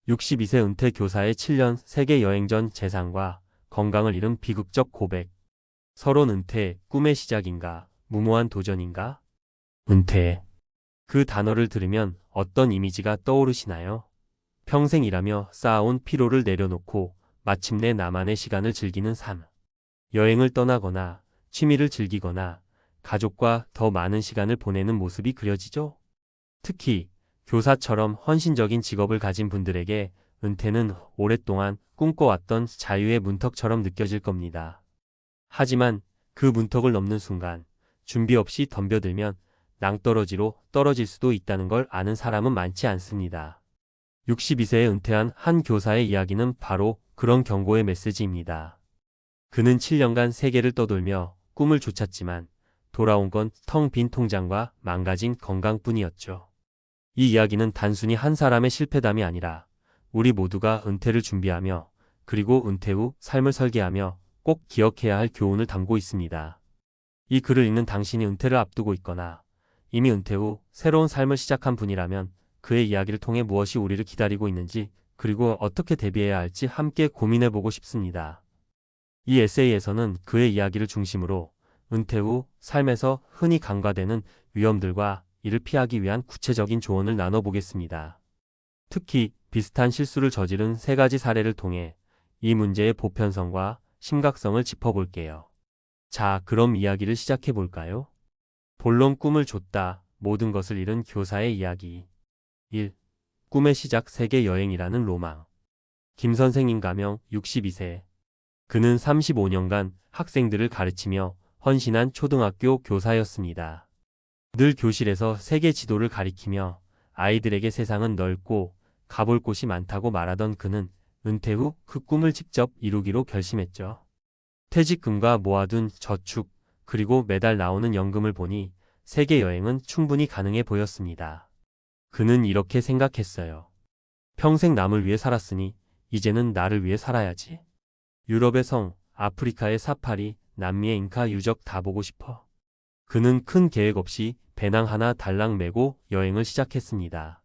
62세 은퇴 교사의 7년 세계 여행 전 재산과 건강을 잃은 비극적 고백. 서론. 은퇴, 꿈의 시작인가? 무모한 도전인가? 은퇴. 그 단어를 들으면 어떤 이미지가 떠오르시나요? 평생 일하며 쌓아온 피로를 내려놓고 마침내 나만의 시간을 즐기는 삶. 여행을 떠나거나 취미를 즐기거나 가족과 더 많은 시간을 보내는 모습이 그려지죠? 특히 교사처럼 헌신적인 직업을 가진 분들에게 은퇴는 오랫동안 꿈꿔왔던 자유의 문턱처럼 느껴질 겁니다. 하지만 그 문턱을 넘는 순간 준비 없이 덤벼들면 낭떠러지로 떨어질 수도 있다는 걸 아는 사람은 많지 않습니다. 62세에 은퇴한 한 교사의 이야기는 바로 그런 경고의 메시지입니다. 그는 7년간 세계를 떠돌며 꿈을 쫓았지만 돌아온 건 텅 빈 통장과 망가진 건강뿐이었죠. 이 이야기는 단순히 한 사람의 실패담이 아니라 우리 모두가 은퇴를 준비하며 그리고 은퇴 후 삶을 설계하며 꼭 기억해야 할 교훈을 담고 있습니다. 이 글을 읽는 당신이 은퇴를 앞두고 있거나 이미 은퇴 후 새로운 삶을 시작한 분이라면 그의 이야기를 통해 무엇이 우리를 기다리고 있는지 그리고 어떻게 대비해야 할지 함께 고민해보고 싶습니다. 이 에세이에서는 그의 이야기를 중심으로 은퇴 후 삶에서 흔히 간과되는 위험들과 이를 피하기 위한 구체적인 조언을 나눠보겠습니다. 특히 비슷한 실수를 저지른 3가지 사례를 통해 이 문제의 보편성과 심각성을 짚어볼게요. 자, 그럼 이야기를 시작해볼까요? 본론. 꿈을 줬다. 모든 것을 잃은 교사의 이야기. 1. 꿈의 시작 세계 여행이라는 로망. 김 선생님 가명 62세. 그는 35년간 학생들을 가르치며 헌신한 초등학교 교사였습니다. 늘 교실에서 세계 지도를 가리키며 아이들에게 세상은 넓고 가볼 곳이 많다고 말하던 그는 은퇴 후 그 꿈을 직접 이루기로 결심했죠. 퇴직금과 모아둔 저축, 그리고 매달 나오는 연금을 보니 세계 여행은 충분히 가능해 보였습니다. 그는 이렇게 생각했어요. 평생 남을 위해 살았으니 이제는 나를 위해 살아야지. 유럽의 성, 아프리카의 사파리, 남미의 잉카 유적 다 보고 싶어. 그는 큰 계획 없이 배낭 하나 달랑 메고 여행을 시작했습니다.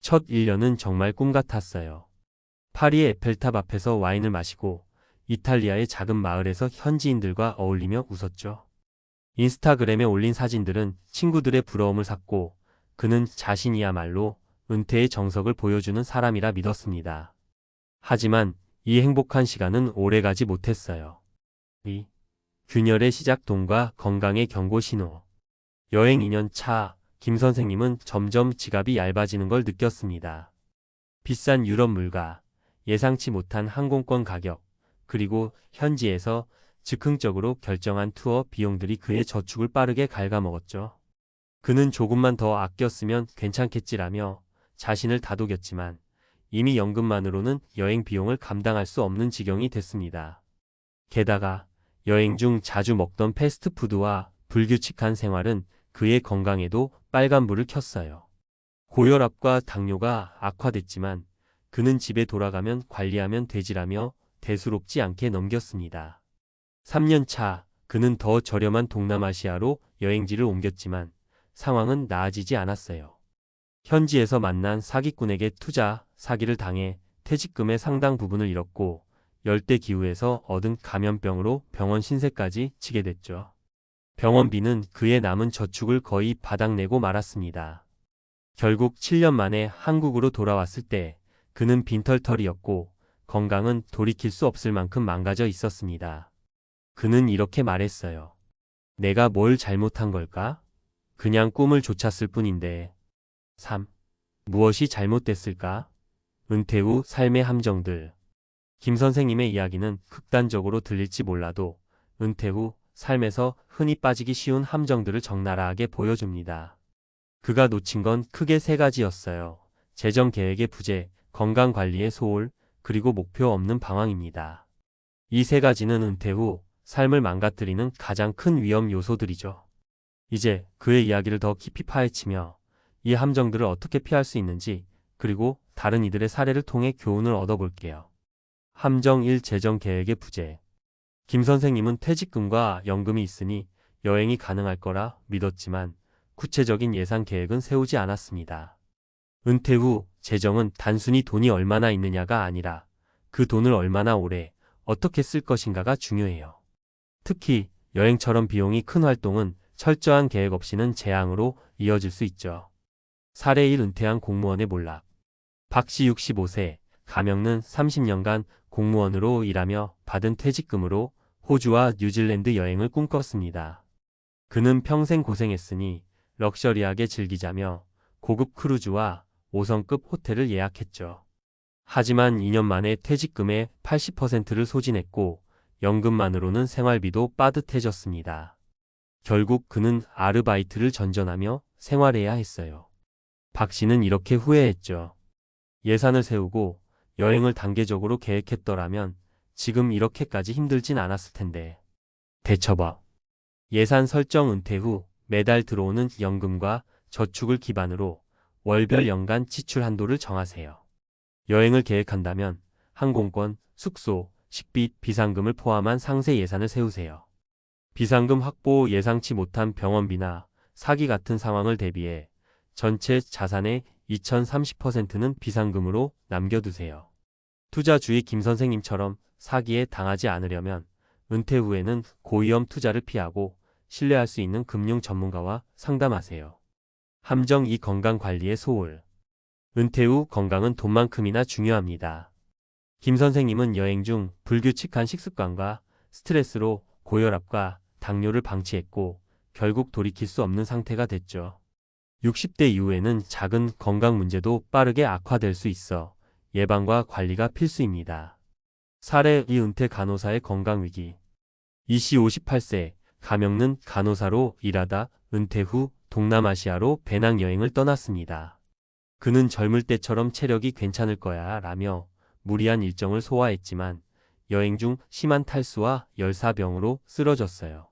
첫 1년은 정말 꿈 같았어요. 파리의 에펠탑 앞에서 와인을 마시고 이탈리아의 작은 마을에서 현지인들과 어울리며 웃었죠. 인스타그램에 올린 사진들은 친구들의 부러움을 샀고 그는 자신이야말로 은퇴의 정석을 보여주는 사람이라 믿었습니다. 하지만 이 행복한 시간은 오래가지 못했어요. 2. 균열의 시작. 돈과 건강의 경고 신호. 여행 2년 차, 김 선생님은 점점 지갑이 얇아지는 걸 느꼈습니다. 비싼 유럽 물가, 예상치 못한 항공권 가격, 그리고 현지에서 즉흥적으로 결정한 투어 비용들이 그의 저축을 빠르게 갉아먹었죠. 그는 조금만 더 아꼈으면 괜찮겠지라며 자신을 다독였지만 이미 연금만으로는 여행 비용을 감당할 수 없는 지경이 됐습니다. 게다가 여행 중 자주 먹던 패스트푸드와 불규칙한 생활은 그의 건강에도 빨간불을 켰어요. 고혈압과 당뇨가 악화됐지만 그는 집에 돌아가면 관리하면 되지라며 대수롭지 않게 넘겼습니다. 3년 차, 그는 더 저렴한 동남아시아로 여행지를 옮겼지만 상황은 나아지지 않았어요. 현지에서 만난 사기꾼에게 투자, 사기를 당해 퇴직금의 상당 부분을 잃었고 열대기후에서 얻은 감염병으로 병원 신세까지 지게 됐죠. 병원비는 그의 남은 저축을 거의 바닥내고 말았습니다. 결국 7년 만에 한국으로 돌아왔을 때 그는 빈털터리였고 건강은 돌이킬 수 없을 만큼 망가져 있었습니다. 그는 이렇게 말했어요. 내가 뭘 잘못한 걸까? 그냥 꿈을 쫓았을 뿐인데. 3. 무엇이 잘못됐을까? 은퇴 후 삶의 함정들. 김 선생님의 이야기는 극단적으로 들릴지 몰라도 은퇴 후 삶에서 흔히 빠지기 쉬운 함정들을 적나라하게 보여줍니다. 그가 놓친 건 크게 3가지였어요. 재정 계획의 부재, 건강 관리의 소홀, 그리고 목표 없는 방황입니다. 이 3가지는 은퇴 후 삶을 망가뜨리는 가장 큰 위험 요소들이죠. 이제 그의 이야기를 더 깊이 파헤치며 이 함정들을 어떻게 피할 수 있는지 그리고 다른 이들의 사례를 통해 교훈을 얻어볼게요. 함정 1. 재정 계획의 부재. 김 선생님은 퇴직금과 연금이 있으니 여행이 가능할 거라 믿었지만 구체적인 예산 계획은 세우지 않았습니다. 은퇴 후 재정은 단순히 돈이 얼마나 있느냐가 아니라 그 돈을 얼마나 오래 어떻게 쓸 것인가가 중요해요. 특히 여행처럼 비용이 큰 활동은 철저한 계획 없이는 재앙으로 이어질 수 있죠. 사례 1 은퇴한 공무원의 몰락. 박씨 65세, 가명는 30년간 공무원으로 일하며 받은 퇴직금으로 호주와 뉴질랜드 여행을 꿈꿨습니다. 그는 평생 고생했으니 럭셔리하게 즐기자며 고급 크루즈와 5성급 호텔을 예약했죠. 하지만 2년 만에 퇴직금의 80%를 소진했고 연금만으로는 생활비도 빠듯해졌습니다. 결국 그는 아르바이트를 전전하며 생활해야 했어요. 박 씨는 이렇게 후회했죠. 예산을 세우고 여행을 단계적으로 계획했더라면 지금 이렇게까지 힘들진 않았을 텐데. 대처법. 예산 설정. 은퇴 후 매달 들어오는 연금과 저축을 기반으로 월별 연간 지출 한도를 정하세요. 여행을 계획한다면 항공권, 숙소, 식비, 비상금을 포함한 상세 예산을 세우세요. 비상금 확보. 예상치 못한 병원비나 사기 같은 상황을 대비해 전체 자산의 2030%는 비상금으로 남겨두세요. 투자주의 김 선생님처럼 사기에 당하지 않으려면 은퇴 후에는 고위험 투자를 피하고 신뢰할 수 있는 금융 전문가와 상담하세요. 함정 2 건강관리의 소홀. 은퇴 후 건강은 돈만큼이나 중요합니다. 김 선생님은 여행 중 불규칙한 식습관과 스트레스로 고혈압과 당뇨를 방치했고 결국 돌이킬 수 없는 상태가 됐죠. 60대 이후에는 작은 건강 문제도 빠르게 악화될 수 있어 예방과 관리가 필수입니다. 사례 2 은퇴 간호사의 건강위기. 이씨 58세, 가명는 간호사로 일하다 은퇴 후 동남아시아로 배낭여행을 떠났습니다. 그는 젊을 때처럼 체력이 괜찮을 거야 라며 무리한 일정을 소화했지만 여행 중 심한 탈수와 열사병으로 쓰러졌어요.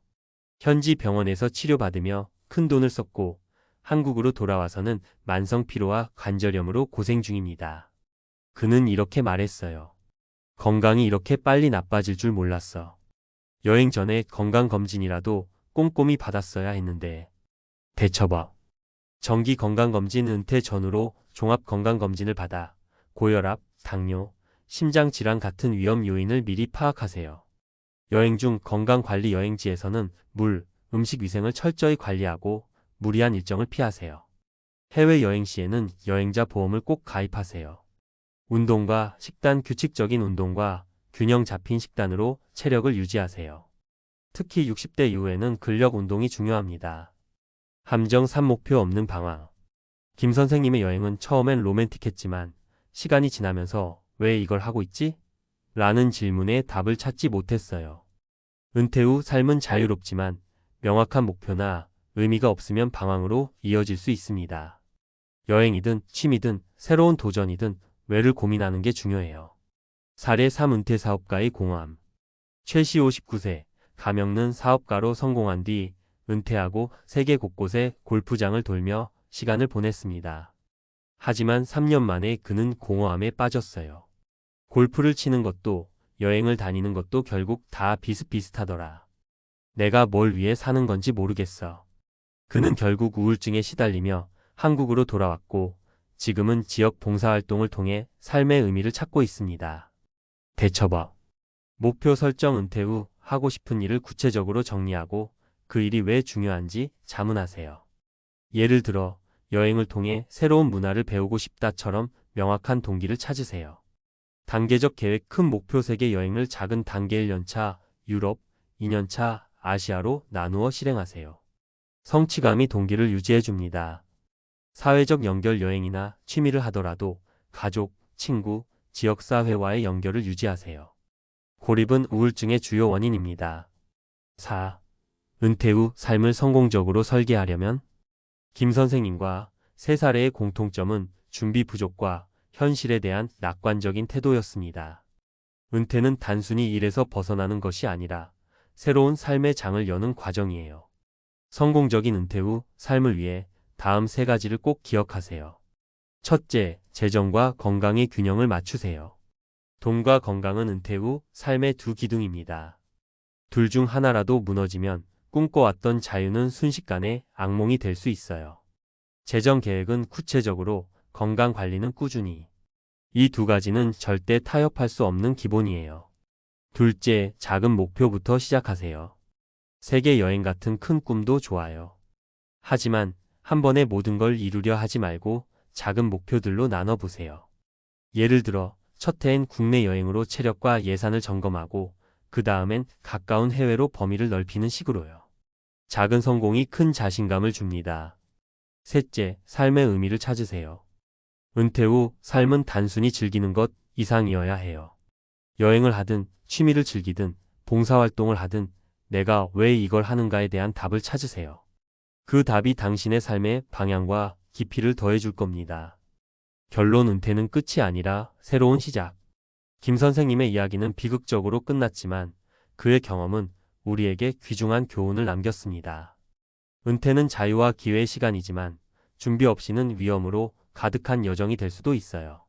현지 병원에서 치료받으며 큰 돈을 썼고 한국으로 돌아와서는 만성 피로와 관절염으로 고생 중입니다. 그는 이렇게 말했어요. 건강이 이렇게 빨리 나빠질 줄 몰랐어. 여행 전에 건강검진이라도 꼼꼼히 받았어야 했는데. 대처법. 정기 건강검진. 은퇴 전후로 종합건강검진을 받아 고혈압, 당뇨, 심장질환 같은 위험 요인을 미리 파악하세요. 여행 중 건강관리. 여행지에서는 물, 음식 위생을 철저히 관리하고 무리한 일정을 피하세요. 해외여행 시에는 여행자 보험을 꼭 가입하세요. 운동과 식단. 규칙적인 운동과 균형 잡힌 식단으로 체력을 유지하세요. 특히 60대 이후에는 근력 운동이 중요합니다. 함정 3 목표 없는 방황. 김 선생님의 여행은 처음엔 로맨틱했지만 시간이 지나면서 왜 이걸 하고 있지? 라는 질문에 답을 찾지 못했어요. 은퇴 후 삶은 자유롭지만 명확한 목표나 의미가 없으면 방황으로 이어질 수 있습니다. 여행이든 취미든 새로운 도전이든 왜를 고민하는 게 중요해요. 사례 3 은퇴 사업가의 공허함. 최씨 59세, 가명는 사업가로 성공한 뒤 은퇴하고 세계 곳곳에 골프장을 돌며 시간을 보냈습니다. 하지만 3년 만에 그는 공허함에 빠졌어요. 골프를 치는 것도 여행을 다니는 것도 결국 다 비슷비슷하더라. 내가 뭘 위해 사는 건지 모르겠어. 그는 결국 우울증에 시달리며 한국으로 돌아왔고 지금은 지역 봉사활동을 통해 삶의 의미를 찾고 있습니다. 대처법. 목표 설정. 은퇴 후 하고 싶은 일을 구체적으로 정리하고 그 일이 왜 중요한지 자문하세요. 예를 들어 여행을 통해 새로운 문화를 배우고 싶다처럼 명확한 동기를 찾으세요. 단계적 계획. 큰 목표. 세계 여행을 작은 단계. 1년차 유럽, 2년차 아시아로 나누어 실행하세요. 성취감이 동기를 유지해줍니다. 사회적 연결. 여행이나 취미를 하더라도 가족, 친구, 지역사회와의 연결을 유지하세요. 고립은 우울증의 주요 원인입니다. 4. 은퇴 후 삶을 성공적으로 설계하려면. 김 선생님과 세 사례의 공통점은 준비 부족과 현실에 대한 낙관적인 태도였습니다. 은퇴는 단순히 일에서 벗어나는 것이 아니라 새로운 삶의 장을 여는 과정이에요. 성공적인 은퇴 후 삶을 위해 다음 세 가지를 꼭 기억하세요. 첫째, 재정과 건강의 균형을 맞추세요. 돈과 건강은 은퇴 후 삶의 두 기둥입니다. 둘 중 하나라도 무너지면 꿈꿔왔던 자유는 순식간에 악몽이 될 수 있어요. 재정 계획은 구체적으로 건강 관리는 꾸준히. 이 두 가지는 절대 타협할 수 없는 기본이에요. 둘째, 작은 목표부터 시작하세요. 세계 여행 같은 큰 꿈도 좋아요. 하지만 한 번에 모든 걸 이루려 하지 말고 작은 목표들로 나눠보세요. 예를 들어, 첫 해엔 국내 여행으로 체력과 예산을 점검하고 그 다음엔 가까운 해외로 범위를 넓히는 식으로요. 작은 성공이 큰 자신감을 줍니다. 셋째, 삶의 의미를 찾으세요. 은퇴 후 삶은 단순히 즐기는 것 이상이어야 해요. 여행을 하든 취미를 즐기든 봉사활동을 하든 내가 왜 이걸 하는가에 대한 답을 찾으세요. 그 답이 당신의 삶의 방향과 깊이를 더해줄 겁니다. 결론, 은퇴는 끝이 아니라 새로운 시작. 김 선생님의 이야기는 비극적으로 끝났지만 그의 경험은 우리에게 귀중한 교훈을 남겼습니다. 은퇴는 자유와 기회의 시간이지만 준비 없이는 위험으로 가득한 여정이 될 수도 있어요.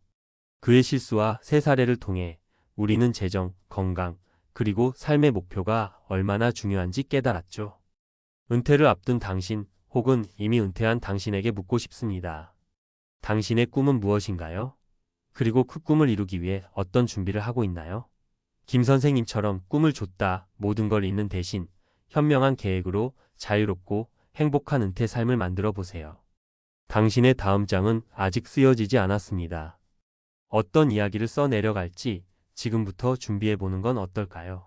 그의 실수와 새 사례를 통해 우리는 재정, 건강, 그리고 삶의 목표가 얼마나 중요한지 깨달았죠. 은퇴를 앞둔 당신 혹은 이미 은퇴한 당신에게 묻고 싶습니다. 당신의 꿈은 무엇인가요? 그리고 그 꿈을 이루기 위해 어떤 준비를 하고 있나요? 김 선생님처럼 꿈을 줬다 모든 걸 잃는 대신 현명한 계획으로 자유롭고 행복한 은퇴 삶을 만들어 보세요. 당신의 다음 장은 아직 쓰여지지 않았습니다. 어떤 이야기를 써 내려갈지 지금부터 준비해 보는 건 어떨까요?